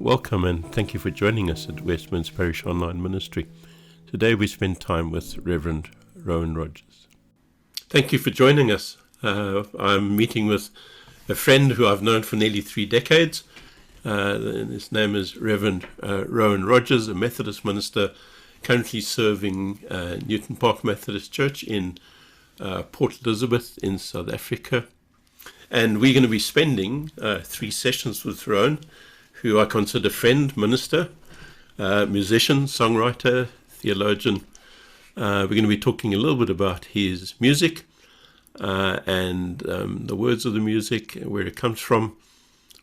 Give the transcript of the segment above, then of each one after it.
Welcome and thank you for joining us at Westminster Parish Online Ministry. Today we spend time with Reverend Rowan Rogers. Thank you for joining us. I'm meeting with a friend who I've known for nearly 3 decades. His name is Reverend Rowan Rogers, a Methodist minister currently serving Newton Park Methodist Church in Port Elizabeth in South Africa. And we're going to be spending 3 sessions with Rowan, who I consider friend, minister, musician, songwriter, theologian. We're going to be talking a little bit about his music and the words of the music, where it comes from,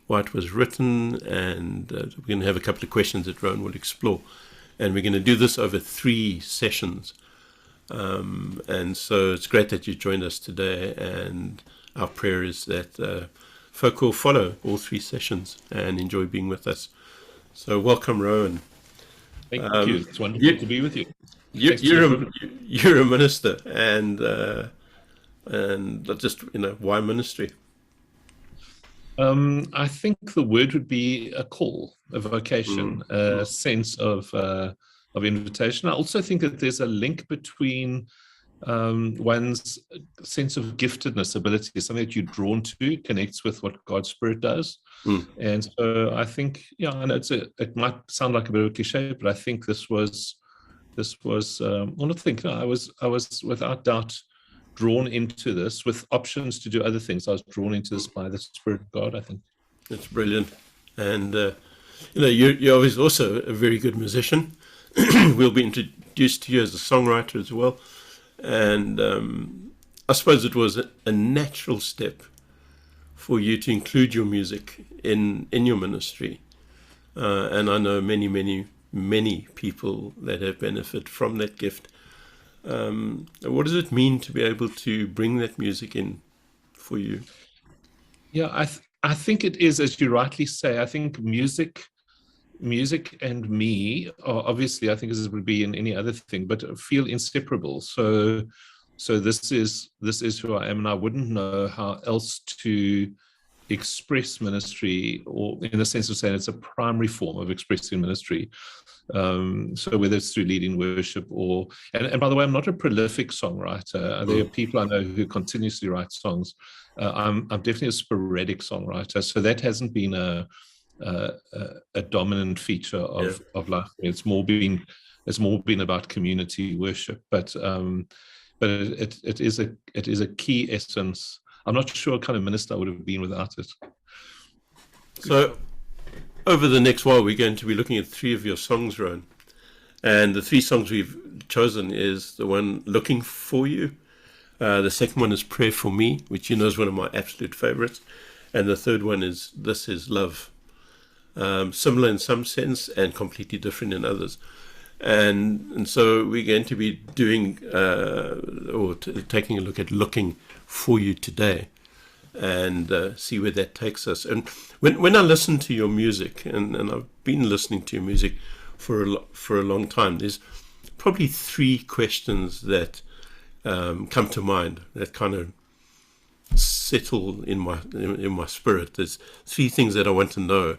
why it was written, and we're going to have a couple of questions that Rowan will explore. And we're going to do this over 3 sessions. And so it's great that you joined us today, and our prayer is that folk will follow all 3 sessions and enjoy being with us. So welcome, Rowan. Thank you. It's wonderful to be with you. You're a minister, and just, why ministry? I think the word would be a call, a vocation, a sense of invitation. I also think that there's a link between one's sense of giftedness, ability, something that you're drawn to, connects with what God's Spirit does. And so I think, I know it might sound like a bit of a cliche, but I think I was without doubt drawn into this with options to do other things. I was drawn into this by the Spirit of God, I think. That's brilliant. And, you're obviously also a very good musician. We'll be introduced to you as a songwriter as well. And I suppose it was a natural step for you to include your music in your ministry. And I know many, many, many people that have benefited from that gift. What does it mean to be able to bring that music in for you? Yeah, I think it is, as you rightly say, I think music and me are obviously, I think as it would be in any other thing, but feel inseparable. So this is who I am, and I wouldn't know how else to express ministry, or in the sense of saying it's a primary form of expressing ministry. So whether it's through leading worship and by the way, I'm not a prolific songwriter. There are people I know who continuously write songs. I'm definitely a sporadic songwriter. So that hasn't been a dominant feature of life. It's more been about community worship, but it is a key essence. I'm not sure what kind of minister I would have been without it. So over the next while, we're going to be looking at 3 of your songs, Rowan, and the 3 songs we've chosen is the one "Looking for You," the second one is "Prayer for Me," which is one of my absolute favorites, and the third one is "This Is Love." Similar in some sense and completely different in others. And so we're going to be doing taking a look at "Looking for You" today, and see where that takes us. And when I listen to your music, and I've been listening to your music for a long time, there's probably 3 questions that come to mind that kind of settle in my spirit. There's 3 things that I want to know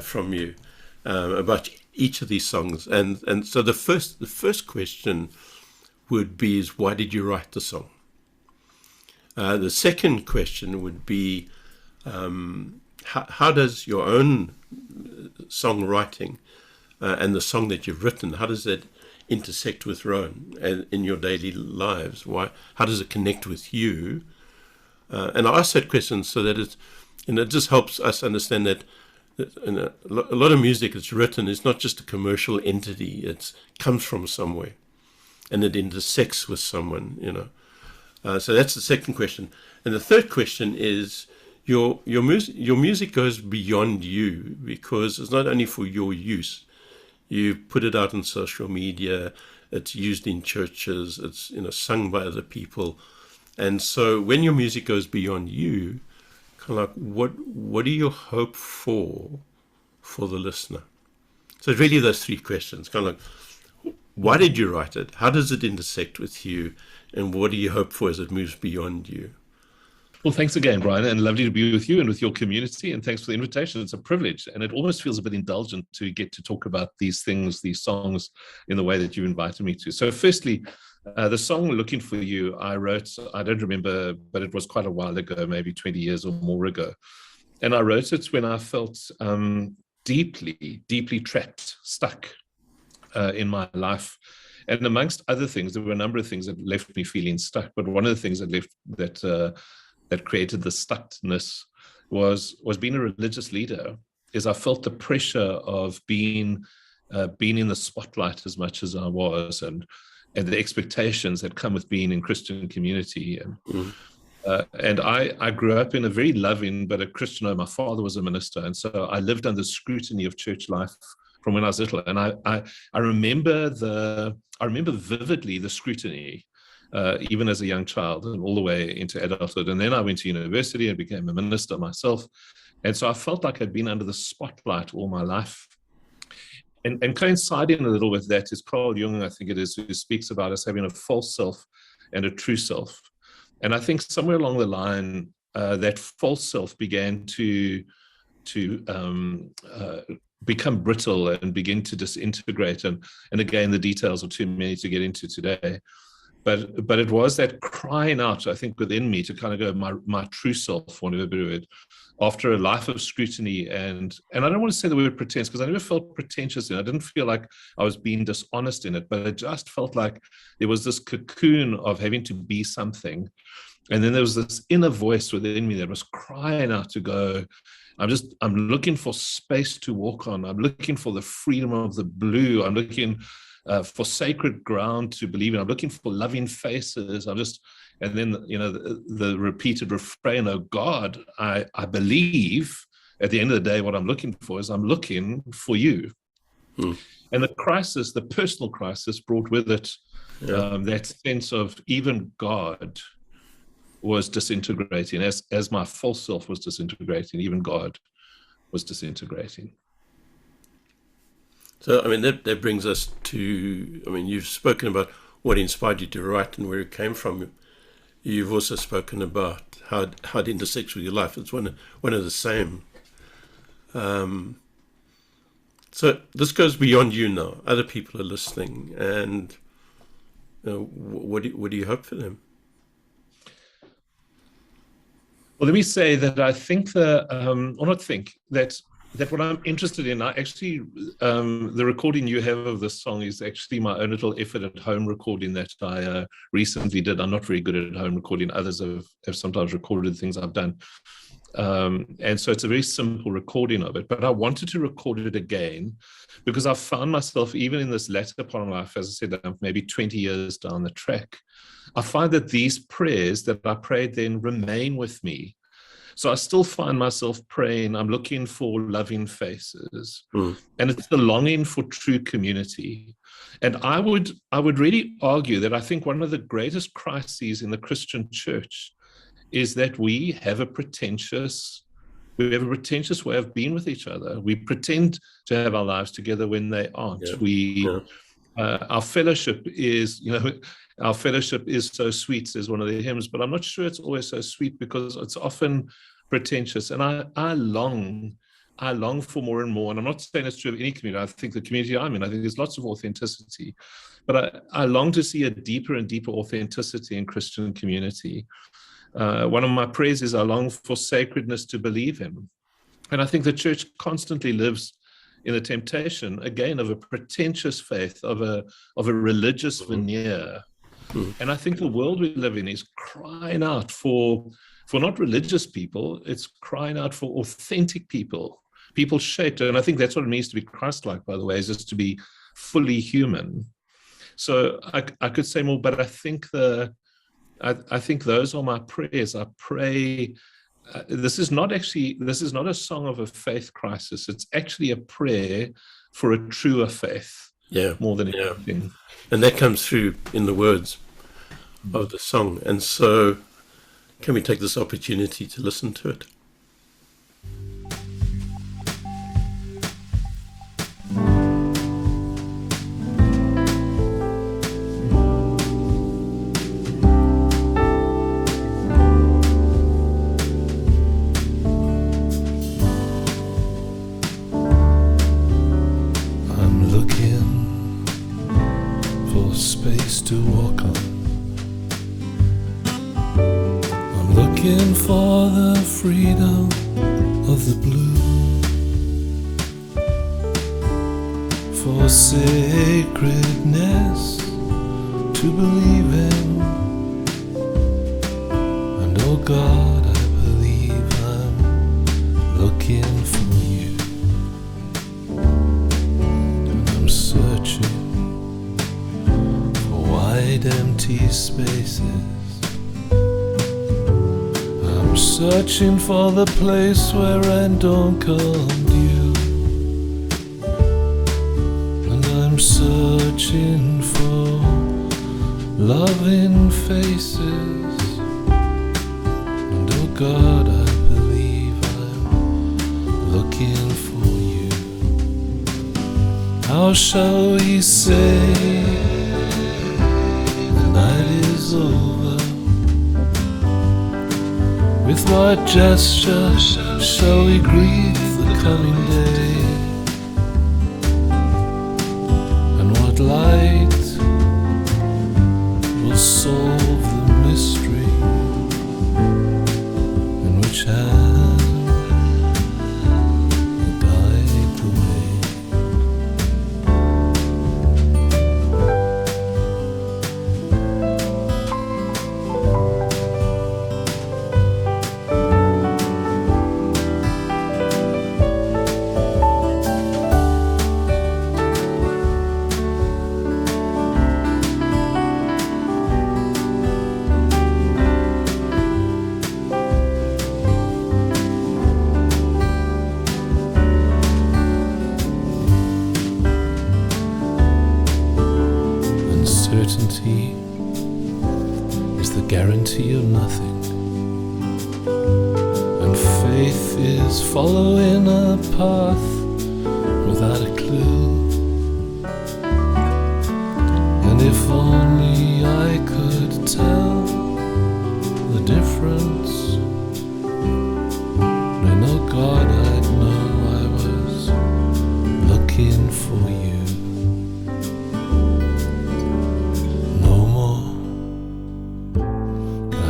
from you about each of these songs, and so the first question would be is, why did you write the song? The second question would be, how does your own songwriting and the song that you've written, how does that intersect with Rowan in your daily lives? How does it connect with you? And I ask that question so that it just helps us understand that a lot of music that's written is not just a commercial entity. It comes from somewhere, and it intersects with someone. So that's the second question. And the third question is, your music goes beyond you, because it's not only for your use. You put it out on social media. It's used in churches. It's sung by other people. And so when your music goes beyond you, kind of like, what do you hope for the listener? So it's really those 3 questions, kind of like, why did you write it? How does it intersect with you? And what do you hope for as it moves beyond you? Well, thanks again, Brian, and lovely to be with you and with your community. And thanks for the invitation. It's a privilege, and it almost feels a bit indulgent to get to talk about these things, these songs, in the way that you invited me to. So, firstly, the song "Looking for You" I wrote. I don't remember, but it was quite a while ago, maybe 20 years or more ago. And I wrote it when I felt deeply, deeply trapped, stuck in my life. And amongst other things, there were a number of things that left me feeling stuck. But one of the things that created the stuckness was being a religious leader. Is I felt the pressure of being in the spotlight as much as I was, and the expectations that come with being in Christian community. And I grew up in a very loving but a Christian home. My father was a minister, and so I lived under scrutiny of church life from when I was little. And I remember vividly the scrutiny, even as a young child and all the way into adulthood. And then I went to university and became a minister myself. And so I felt like I'd been under the spotlight all my life. And coinciding a little with that is Carl Jung, I think it is, who speaks about us having a false self and a true self. And I think somewhere along the line, that false self began to become brittle and begin to disintegrate. And again, the details are too many to get into today. But it was that crying out, I think, within me to kind of go, my true self, for want of a better word, after a life of scrutiny. And I don't want to say the word pretense, because I never felt pretentious in it. I didn't feel like I was being dishonest in it, but it just felt like there was this cocoon of having to be something. And then there was this inner voice within me that was crying out to go, I'm looking for space to walk on. I'm looking for the freedom of the blue. I'm looking for sacred ground to believe in. I'm looking for loving faces. And then, the repeated refrain, oh God, I believe at the end of the day, what I'm looking for is I'm looking for you. And the crisis, the personal crisis, brought with it that sense of even God was disintegrating. As my false self was disintegrating, even God was disintegrating. So, that brings us to, you've spoken about what inspired you to write and where it came from. You've also spoken about how it intersects with your life. It's one of the same. So this goes beyond you now. Other people are listening, and what do you hope for them? Well, let me say that I think that what I'm interested in, the recording you have of this song is actually my own little effort at home recording that I recently did. I'm not very good at home recording. Others have sometimes recorded things I've done. And so it's a very simple recording of it. But I wanted to record it again because I found myself, even in this latter part of my life, as I said, I'm maybe 20 years down the track, I find that these prayers that I prayed then remain with me. So I still find myself praying, I'm looking for loving faces. And it's the longing for true community. And I would really argue that I think one of the greatest crises in the Christian church is that we have a pretentious way of being with each other. We pretend to have our lives together when they aren't. Our fellowship is, our fellowship is so sweet, says one of the hymns, but I'm not sure it's always so sweet because it's often pretentious. And I long for more and more. And I'm not saying it's true of any community. I think the community I'm in, I think there's lots of authenticity, but I long to see a deeper and deeper authenticity in Christian community. One of my prayers is I long for sacredness to believe in. And I think the church constantly lives in the temptation, again, of a pretentious faith, of a religious veneer. And I think the world we live in is crying out for not religious people, it's crying out for authentic people shaped. And I think that's what it means to be Christ-like, by the way, is just to be fully human. So I could say more, but I think I think those are my prayers. I pray. This is not a song of a faith crisis. It's actually a prayer for a truer faith. More than anything. And that comes through in the words of the song. And so, can we take this opportunity to listen to it? looking for the freedom of the blue, for sacredness to believe in. And oh God, I believe I'm looking for you, and I'm searching for wide empty spaces. I'm searching for the place where I don't come due, and I'm searching for loving faces. And oh God, I believe I'm looking for you. How shall we say the night is over? With what gesture shall we greet the coming day? And what light will solve the mystery? In which hand will guide the way? Certainty is the guarantee of nothing, and faith is following a path without a clue. And if only I could tell the difference, then oh God, I'd know I was looking for you.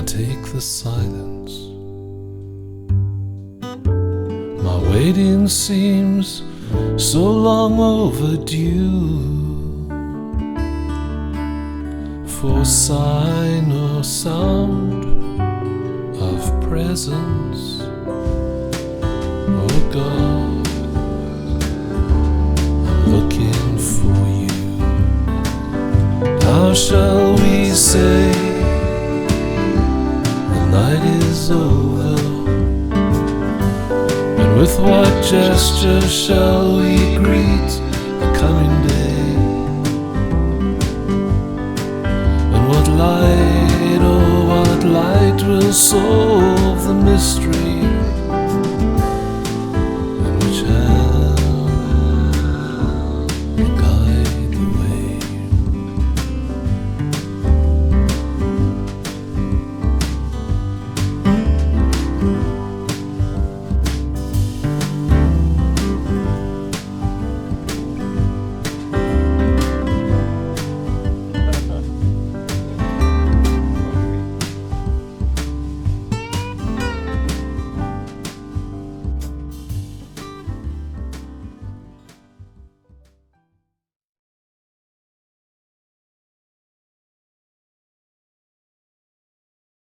Take the silence. My waiting seems so long overdue, for sign or sound of presence. Oh God, I'm looking for you. How shall we say night is over? And with what gesture shall we greet the coming day? And what light, oh what light will solve the mystery?